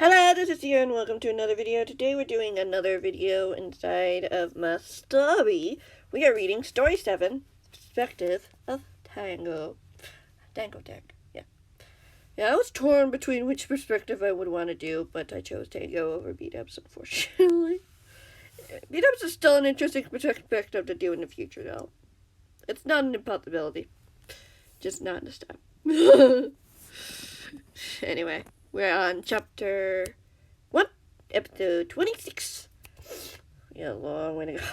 Hello, this is Tia and welcome to another video. Today we're doing another video inside of my story. We are reading Story 7, Perspective of Tango. Tango. Yeah, I was torn between which perspective I would want to do, but I chose Tango over Beat-Ups, unfortunately. Beat-Ups is still an interesting perspective to do in the future, though. It's not an impossibility. Just not this time. Anyway. We're on chapter 1, episode 26. We got a long way to go.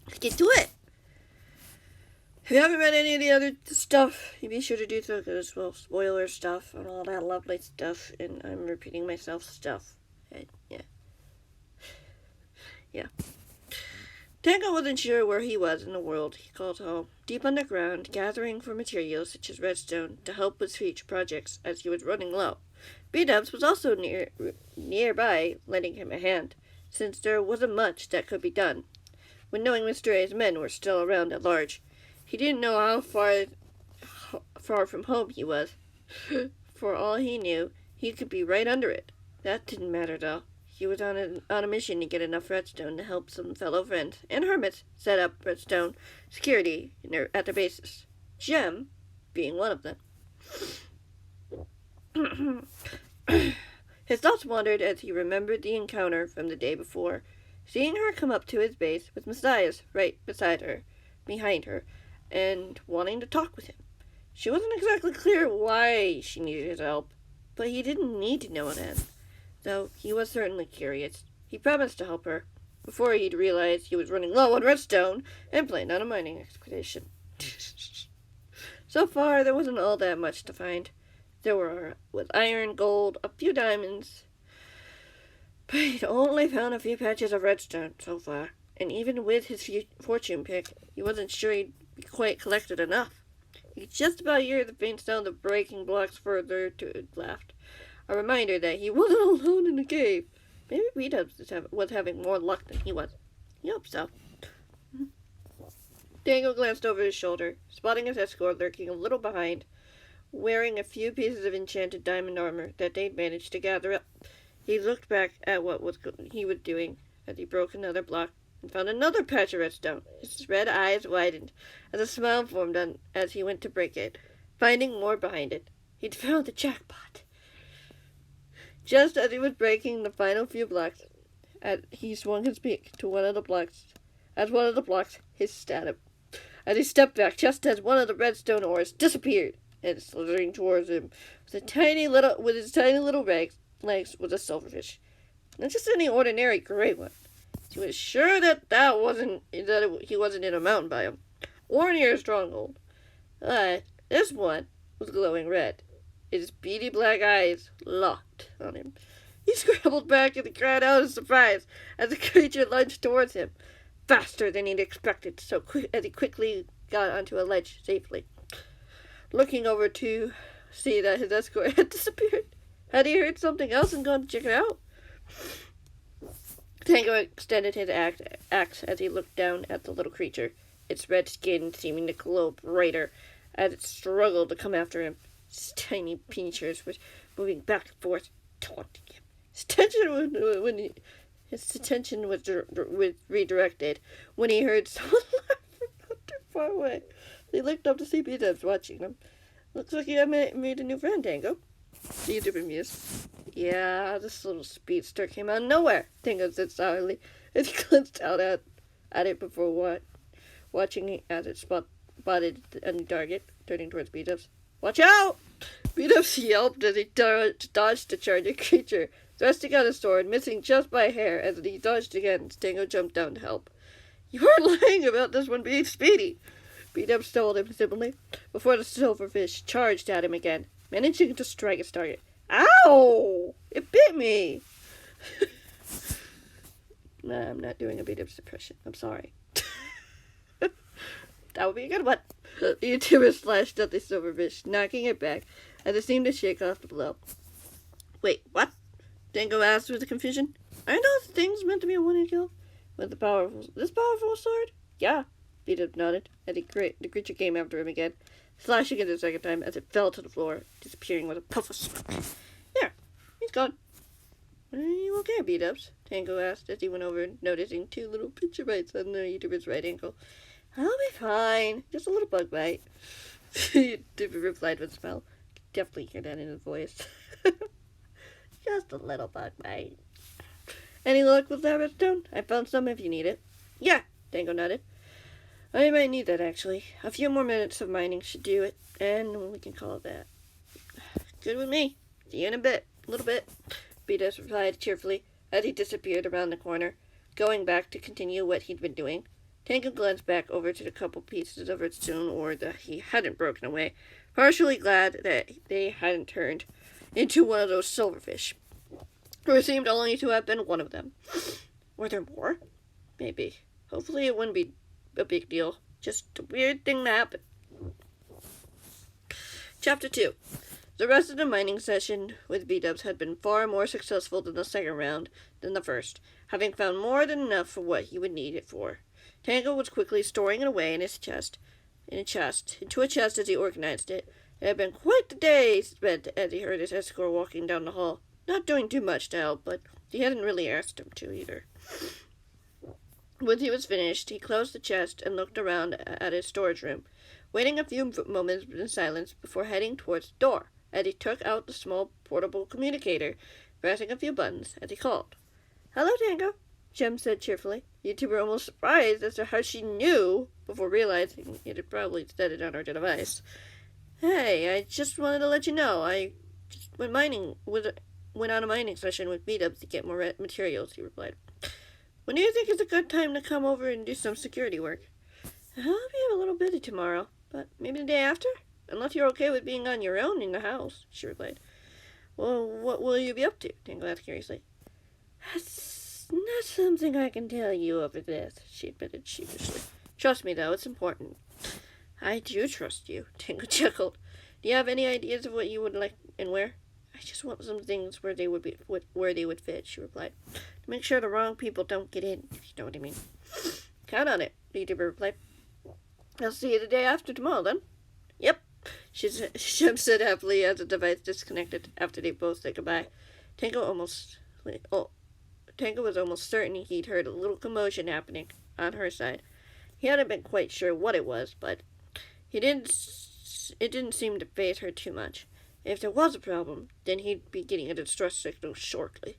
Let's get to it. If you haven't read any of the other stuff, you be sure to do so, because, well, spoiler stuff and all that lovely stuff, and I'm repeating myself stuff. And, yeah. Tango wasn't sure where he was in the world he called home, deep underground, gathering for materials such as redstone to help with future projects as he was running low. B-Dubs was also nearby, lending him a hand, since there wasn't much that could be done. When knowing Mr. A's men were still around at large, he didn't know how far from home he was. For all he knew, he could be right under it. That didn't matter, though. He was on a mission to get enough redstone to help some fellow friends and hermits set up redstone security at their bases. Gem being one of them. His thoughts wandered as he remembered the encounter from the day before, seeing her come up to his base with Messiah's right behind her, and wanting to talk with him. She wasn't exactly clear why she needed his help, but he didn't need to know then. Though he was certainly curious. He promised to help her, before he'd realized he was running low on redstone and planned on a mining expedition. So far, there wasn't all that much to find. There was iron, gold, a few diamonds, but he'd only found a few patches of redstone so far, and even with his fortune pick, he wasn't sure he'd quite collected enough. He could just about hear the faint sound of breaking blocks further to his left. A reminder that he wasn't alone in the cave. Maybe Beat-Ups was having more luck than he was. He hoped so. Tango glanced over his shoulder, spotting his escort lurking a little behind, wearing a few pieces of enchanted diamond armor that they'd managed to gather up. He looked back at what he was doing as he broke another block and found another patch of redstone. His red eyes widened as a smile formed as he went to break it, finding more behind it. He'd found the jackpot. Just as he was breaking the final few blocks, he swung his beak to one of the blocks. As one of the blocks hissed at him, as he stepped back, just as one of the redstone ores disappeared, and slithering towards him with his tiny little legs was a silverfish. Not just any ordinary gray one. He was sure he wasn't in a mountain biome or near a stronghold. This one was glowing red. His beady black eyes locked on him. He scrambled back and cried out in surprise as the creature lunged towards him, faster than he'd expected, as he quickly got onto a ledge safely. Looking over to see that his escort had disappeared. Had he heard something else and gone to check it out? Tango extended his axe as he looked down at the little creature, its red skin seeming to glow brighter as it struggled to come after him. His tiny pinchers were moving back and forth, taunting him. His attention was redirected when he heard someone laughing not too far away. He looked up to see B-Dubs watching them. Looks like you have made a new friend, Tango. He's bemused. Yeah, this little speedster came out of nowhere, Tango said sourly, as he glanced out at it before watching as it spotted a new target, turning towards B-Dubs. Watch out! Beat-Ups yelped as he dodged the charging creature, thrusting out his sword, missing just by a hair as he dodged again. Tango jumped down to help. You weren't lying about this one being speedy, Beat-Ups told him simply, before the silverfish charged at him again, managing to strike its target. Ow! It bit me! Nah, I'm not doing a Beat-Ups impression. I'm sorry. That would be a good one. The YouTuber slashed at the silverfish, knocking it back as it seemed to shake off the blow. Wait, what? Tango asked with confusion. Aren't those things meant to be a one-hit kill? With this powerful sword? Yeah, Beat-Up nodded as the creature came after him again. slashing it a second time as it fell to the floor, disappearing with a puff of smoke. There, he's gone. Are you okay, B-dubs? Tango asked as he went over, noticing 2 little picture bites on the YouTuber's right ankle. I'll be fine. Just a little bug bite. The YouTuber replied with a smile. Definitely hear that in his voice. Just a little bug bite. Any luck with that redstone? I found some if you need it. Yeah, Tango nodded. I might need that, actually. A few more minutes of mining should do it, and we can call it that. Good with me. See you in a little bit, Beatus replied cheerfully as he disappeared around the corner, going back to continue what he'd been doing. Tango glanced back over to the couple pieces of redstone ore that he hadn't broken away, partially glad that they hadn't turned into one of those silverfish. There seemed only to have been one of them. Were there more? Maybe. Hopefully it wouldn't be a big deal. Just a weird thing that happened. Chapter 2. The rest of the mining session with B-dubs had been far more successful than the second round than the first, having found more than enough for what he would need it for. Tango was quickly storing it away into a chest as he organized it. It had been quite the day spent as he heard his escort walking down the hall, not doing too much to help, but he hadn't really asked him to either. When he was finished, he closed the chest and looked around at his storage room, waiting a few moments in silence before heading towards the door, as he took out the small portable communicator, pressing a few buttons as he called. Hello, Tango, Jem said cheerfully. YouTuber were almost surprised as to how she knew before realizing it had probably said it on her device. Hey, I just wanted to let you know, I just went on a mining session with meetups to get more materials, he replied. When do you think is a good time to come over and do some security work? I'll be a little busy tomorrow, but maybe the day after? Unless you're okay with being on your own in the house, she replied. Well, what will you be up to? Tango asked curiously. That's not something I can tell you over this, she admitted sheepishly. Trust me, though, it's important. I do trust you, Tango chuckled. Do you have any ideas of what you would like and where? I just want some things where they would fit, she replied. To make sure the wrong people don't get in, if you know what I mean. Count on it, the YouTuber replied. I'll see you the day after tomorrow, then. Yep, Shem said happily as the device disconnected after they both said goodbye. Tango was almost certain he'd heard a little commotion happening on her side. He hadn't been quite sure what it was, but it didn't seem to faze her too much. If there was a problem, then he'd be getting a distress signal shortly.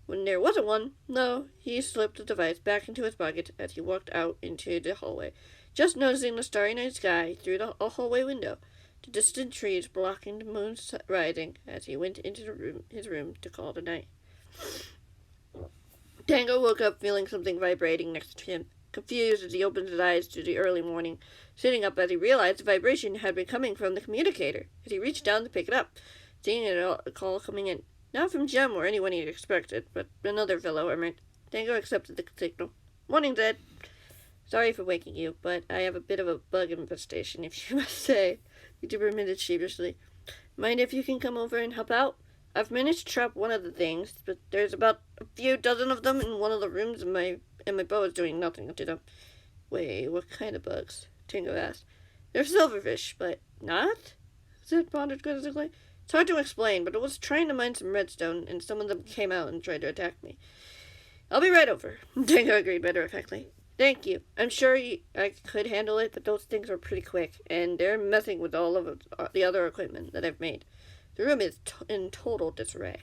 When there wasn't one, no, he slipped the device back into his pocket as he walked out into the hallway, just noticing the starry night sky through the hallway window, the distant trees blocking the moon's rising as he went into his room to call it a night. Tango woke up feeling something vibrating next to him, confused as he opened his eyes to the early morning, sitting up as he realized the vibration had been coming from the communicator, as he reached down to pick it up, seeing a call coming in. Not from Jem or anyone he'd expected, but another fellow hermit. Tango accepted the signal. Morning, Zed. Sorry for waking you, but I have a bit of a bug infestation, if you must say, YouTuber admitted sheepishly. Mind if you can come over and help out? I've managed to trap one of the things, but there's about a few dozen of them in one of the rooms, and my bow is doing nothing to them. Wait, what kind of bugs? Tango asked. They're silverfish, but not? Zed pondered quizzically. It's hard to explain, but I was trying to mine some redstone, and some of them came out and tried to attack me. I'll be right over, Tango agreed matter-of-factly. Thank you. I'm sure I could handle it, but those things are pretty quick, and they're messing with all of the other equipment that I've made. The room is in total disarray.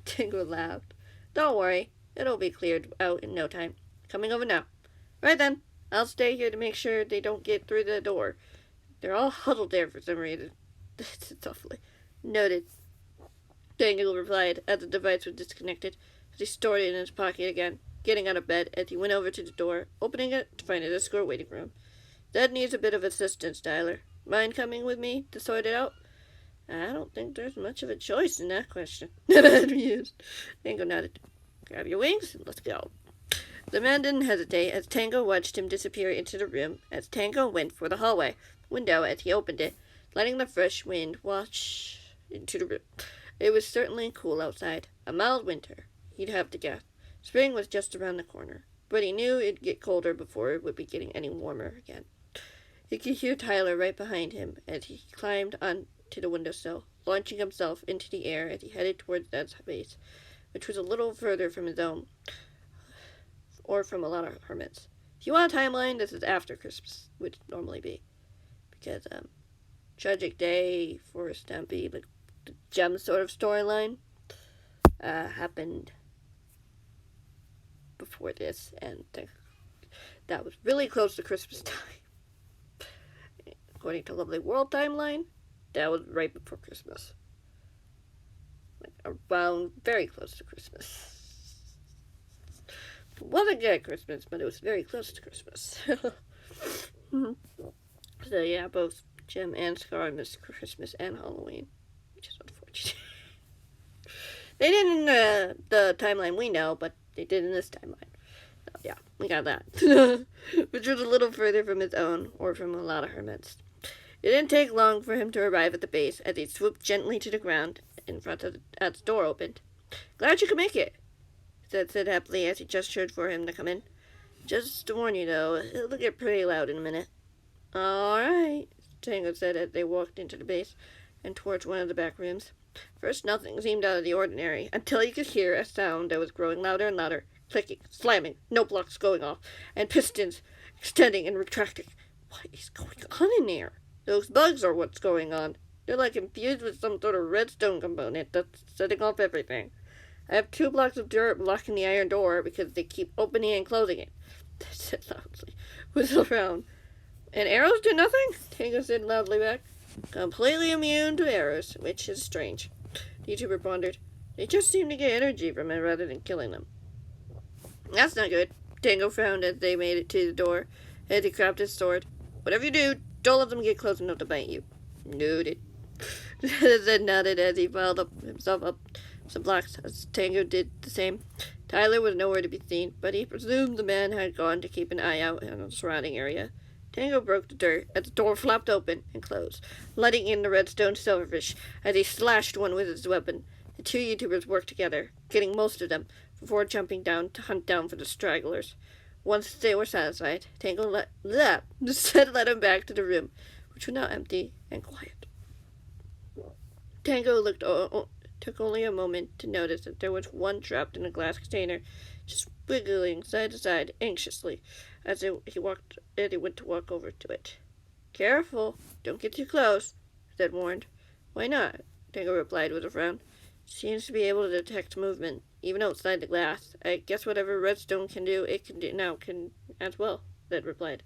Tango laughed. Don't worry. It'll be cleared out in no time. Coming over now. Right then. I'll stay here to make sure they don't get through the door. They're all huddled there for some reason. That's softly. Noted. Tango replied as the device was disconnected, as he stored it in his pocket again, getting out of bed as he went over to the door, opening it to find an escort waiting for him. Dad needs a bit of assistance, Tyler. Mind coming with me to sort it out? I don't think there's much of a choice in that question. Amused. Tango nodded. Grab your wings and let's go. The man didn't hesitate as Tango watched him disappear into the room as Tango went for the hallway window as he opened it, letting the fresh wind wash into the room. It was certainly cool outside. A mild winter, he'd have to guess. Spring was just around the corner, but he knew it'd get colder before it would be getting any warmer again. He could hear Tyler right behind him as he climbed onto the windowsill, launching himself into the air as he headed towards Dad's base, which was a little further from his own, or from a lot of hermits. If you want a timeline, this is after Christmas, would normally be. Because, Tragic Day for Stampy, like the gem sort of storyline, happened before this, and that was really close to Christmas time. According to Lovely World timeline, that was right before Christmas. Like around, very close to Christmas. It wasn't good Christmas, but it was very close to Christmas. So yeah, both Jim and Scar missed Christmas and Halloween, which is unfortunate. They didn't in the timeline we know, but they did in this timeline. So yeah, we got that. Which was a little further from his own, or from a lot of hermits. It didn't take long for him to arrive at the base as he swooped gently to the ground in front of as the door opened. "Glad you could make it," said happily as he gestured for him to come in. "Just to warn you, though, it'll get pretty loud in a minute." "All right," Tango said as they walked into the base and towards one of the back rooms. First, nothing seemed out of the ordinary until he could hear a sound that was growing louder and louder, clicking, slamming, note blocks going off, and pistons extending and retracting. What is going on in there? Those bugs are what's going on. They're like infused with some sort of redstone component that's setting off everything. I have 2 blocks of dirt blocking the iron door because they keep opening and closing it. They said loudly. Whistle around. "And arrows do nothing?" Tango said loudly back. "Completely immune to arrows, which is strange." The YouTuber pondered. "They just seem to get energy from it rather than killing them." "That's not good." Tango frowned as they made it to the door, as he grabbed his sword. "Whatever you do, don't let them get close enough to bite you." "Noted." Zed nodded as he piled himself up some blocks, as Tango did the same. Tyler was nowhere to be seen, but he presumed the man had gone to keep an eye out on the surrounding area. Tango broke the dirt as the door flapped open and closed, letting in the redstone silverfish as he slashed one with his weapon. The 2 YouTubers worked together, getting most of them, before jumping down to hunt down for the stragglers. Once they were satisfied, Tango let him back to the room, which was now empty and quiet. Tango took only a moment to notice that there was one trapped in a glass container, just wiggling side to side anxiously as he went to walk over to it. "Careful, don't get too close," Zed warned. "Why not?" Tango replied with a frown. "Seems to be able to detect movement, even outside the glass. I guess whatever redstone can do, it can do now can as well," Zed replied.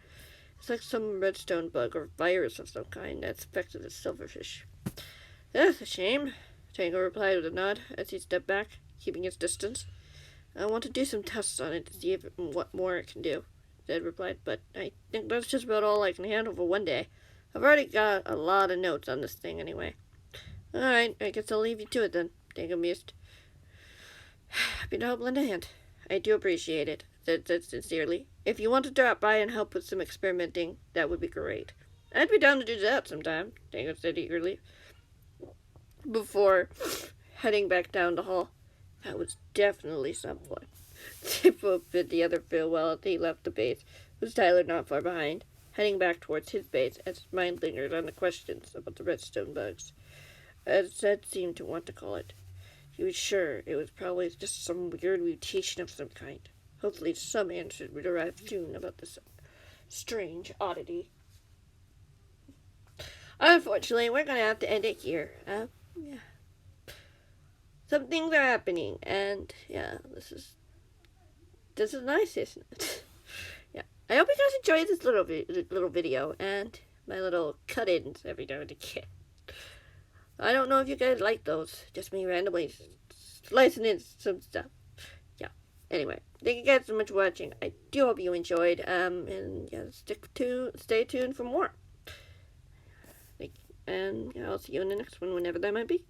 "It's like some redstone bug or virus of some kind that's affected the silverfish." "That's a shame," Tango replied with a nod as he stepped back, keeping his distance. "I want to do some tests on it to see what more it can do," Zed replied, "but I think that's just about all I can handle for one day. I've already got a lot of notes on this thing anyway." "All right, I guess I'll leave you to it then," Tango mused. "Happy to help lend a hand." "I do appreciate it," Zed said sincerely. "If you want to drop by and help with some experimenting, that would be great." "I'd be down to do that sometime," Tango said eagerly, before heading back down the hall. That was definitely some fun. They both bid the other farewell as he left the base, with Tyler not far behind, heading back towards his base as his mind lingered on the questions about the redstone bugs, as Zed seemed to want to call it. He was sure it was probably just some weird mutation of some kind. Hopefully some answers would arrive soon about this strange oddity. Unfortunately, we're going to have to end it here. Yeah. Some things are happening, and yeah, this is nice, isn't it? Yeah. I hope you guys enjoyed this little video and my little cut-ins every now and again. I don't know if you guys like those, just me randomly slicing in some stuff. Yeah. Anyway, thank you guys so much for watching. I do hope you enjoyed. And yeah, stay tuned for more. And yeah, I'll see you in the next one, whenever that might be.